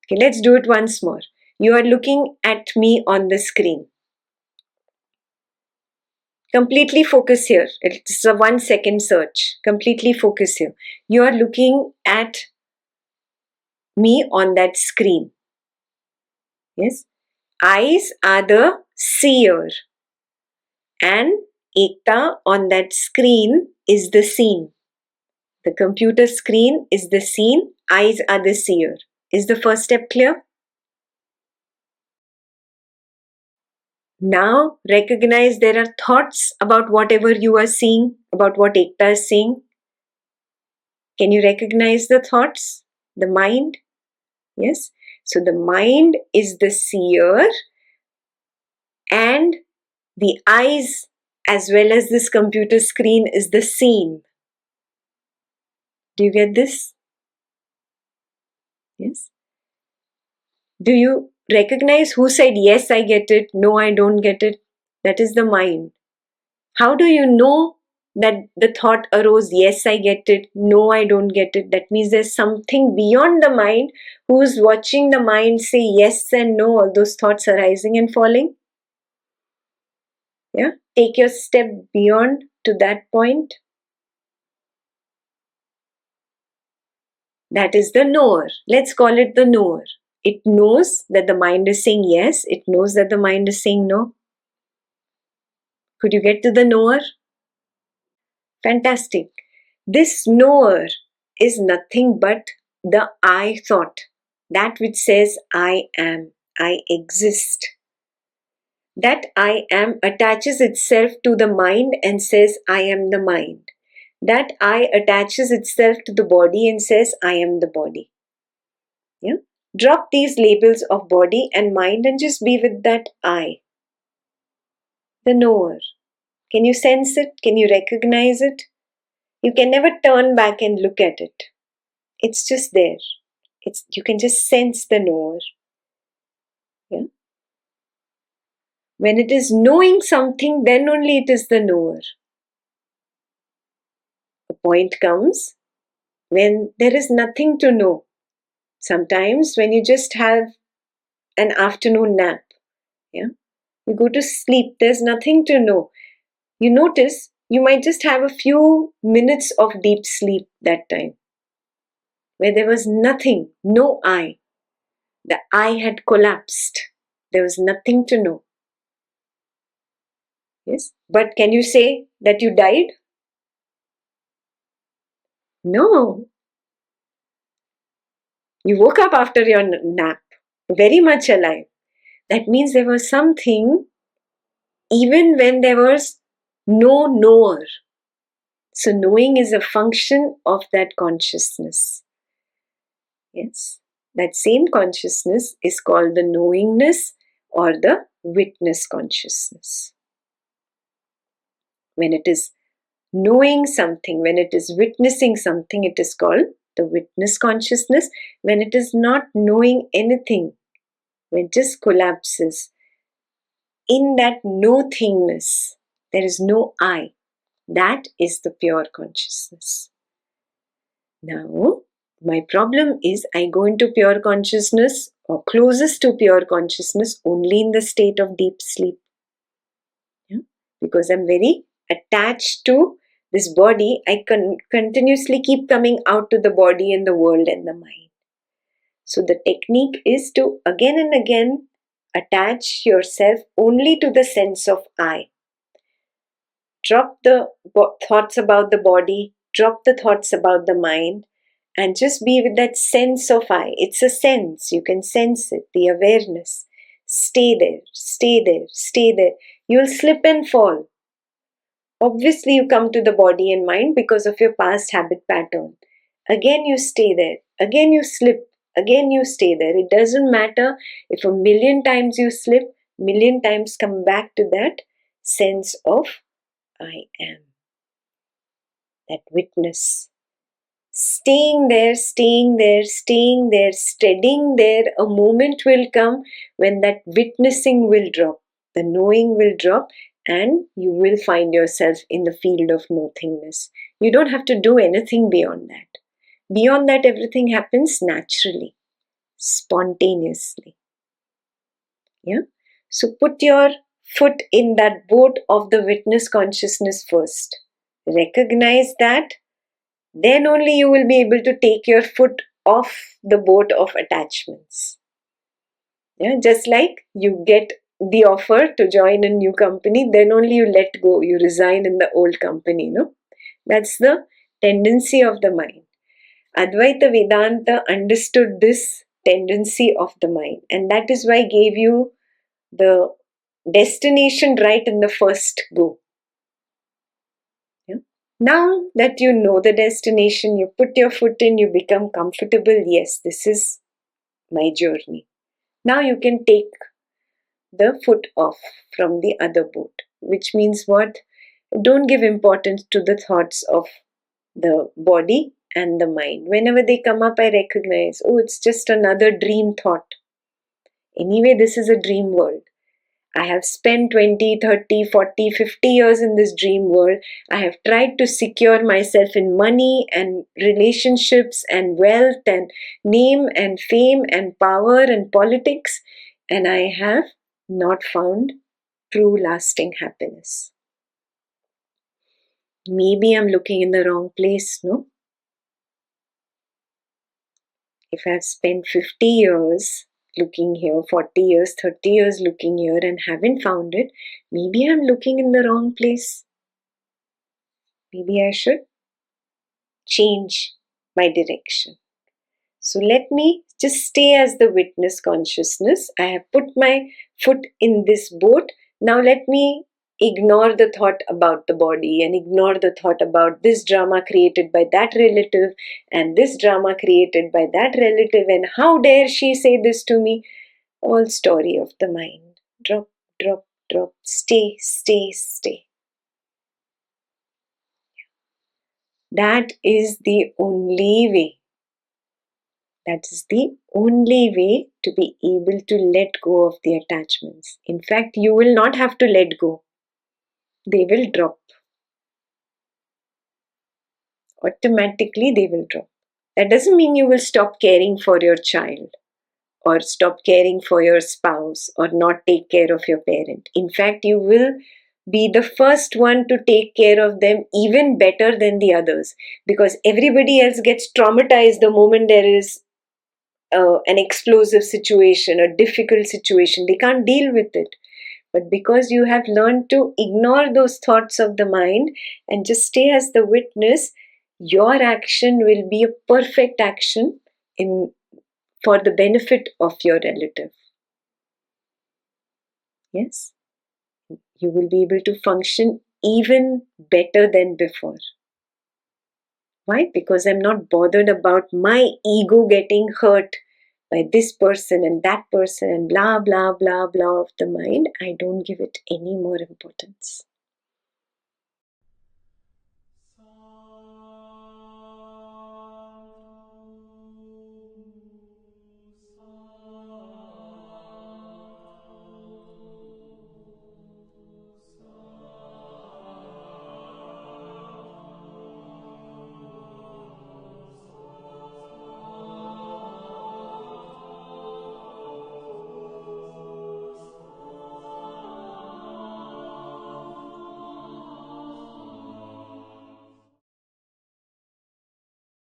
Okay, let's do it once more. You are looking at me on the screen. Completely focus here. It's a 1 second search. Completely focus here. You are looking at me on that screen. Yes. Eyes are the seer. And Ekta on that screen is the scene. The computer screen is the scene. Eyes are the seer. Is the first step clear? Now recognize there are thoughts about whatever you are seeing, about what Ekta is seeing. Can you recognize the thoughts? The mind? Yes. So the mind is the seer and the eyes as well as this computer screen is the scene. Do you get this? Yes. Do you recognize who said, yes, I get it, no, I don't get it? That is the mind. How do you know that the thought arose, yes, I get it, no, I don't get it? That means there's something beyond the mind who's watching the mind say yes and no, all those thoughts arising and falling. Yeah, take your step beyond to that point. That is the knower. Let's call it the knower. It knows that the mind is saying yes, it knows that the mind is saying no. Could you get to the knower? Fantastic. This knower is nothing but the I thought, that which says I am, I exist. That I am attaches itself to the mind and says I am the mind. That I attaches itself to the body and says I am the body. Yeah? Drop these labels of body and mind and just be with that I, the knower. Can you sense it? Can you recognize it? You can never turn back and look at it. It's just there. You can just sense the knower. Yeah? When it is knowing something, then only it is the knower. The point comes when there is nothing to know. Sometimes when you just have an afternoon nap, yeah, you go to sleep, there's nothing to know. You notice you might just have a few minutes of deep sleep that time, where there was nothing, no I. The I had collapsed. There was nothing to know. Yes, but can you say that you died? No. You woke up after your nap, very much alive. That means there was something even when there was no knower. So knowing is a function of that consciousness. Yes, that same consciousness is called the knowingness or the witness consciousness. When it is knowing something, when it is witnessing something, it is called the witness consciousness. When it is not knowing anything, when it just collapses, in that no thingness, there is no I. That is the pure consciousness. Now, my problem is I go into pure consciousness or closest to pure consciousness only in the state of deep sleep. Yeah? Because I'm very attached to this body, I continuously keep coming out to the body and the world and the mind. So the technique is to again and again attach yourself only to the sense of I. Drop the thoughts about the body, drop the thoughts about the mind, and just be with that sense of I. It's a sense, you can sense it, the awareness. Stay there, stay there, stay there. You'll slip and fall. Obviously, you come to the body and mind because of your past habit pattern. Again, you stay there. Again, you slip. Again, you stay there. It doesn't matter if 1,000,000 times you slip, 1,000,000 times come back to that sense of I am. That witness. Staying there, staying there, staying there, steadying there, a moment will come when that witnessing will drop, the knowing will drop, and you will find yourself in the field of nothingness. You don't have to do anything beyond that. Beyond that, everything happens naturally. spontaneously. Yeah. So put your foot in that boat of the witness consciousness first. Recognize that, then only you will be able to take your foot off the boat of attachments. Yeah, just like you get the offer to join a new company, then only you let go, you resign in the old company, no? That's the tendency of the mind. Advaita Vedanta understood this tendency of the mind, and that is why gave you the destination right in the first go. Yeah? Now that you know the destination, you put your foot in, you become comfortable. Yes, this is my journey. Now you can take the foot off from the other boat, which means what? Don't give importance to the thoughts of the body and the mind. Whenever they come up, I recognize, oh, it's just another dream thought. Anyway, this is a dream world. I have spent 20, 30, 40, 50 years in this dream world. I have tried to secure myself in money and relationships and wealth and name and fame and power and politics, and I have not found true lasting happiness. Maybe I'm looking in the wrong place, no? If I've spent 50 years looking here, 40 years, 30 years looking here and haven't found it, maybe I'm looking in the wrong place. Maybe I should change my direction. So let me just stay as the witness consciousness. I have put my foot in this boat. Now let me ignore the thought about the body and ignore the thought about this drama created by that relative and this drama created by that relative and how dare she say this to me. All story of the mind. Drop, drop, drop. Stay, stay, stay. That is the only way. That is the only way to be able to let go of the attachments. In fact, you will not have to let go. They will drop. Automatically, they will drop. That doesn't mean you will stop caring for your child or stop caring for your spouse or not take care of your parent. In fact, you will be the first one to take care of them even better than the others, because everybody else gets traumatized the moment there is an explosive situation, a difficult situation. They can't deal with it. But because you have learned to ignore those thoughts of the mind and just stay as the witness, your action will be a perfect action for the benefit of your relative. Yes? You will be able to function even better than before. Why? Because I'm not bothered about my ego getting hurt by this person and that person and blah, blah, blah, blah of the mind. I don't give it any more importance.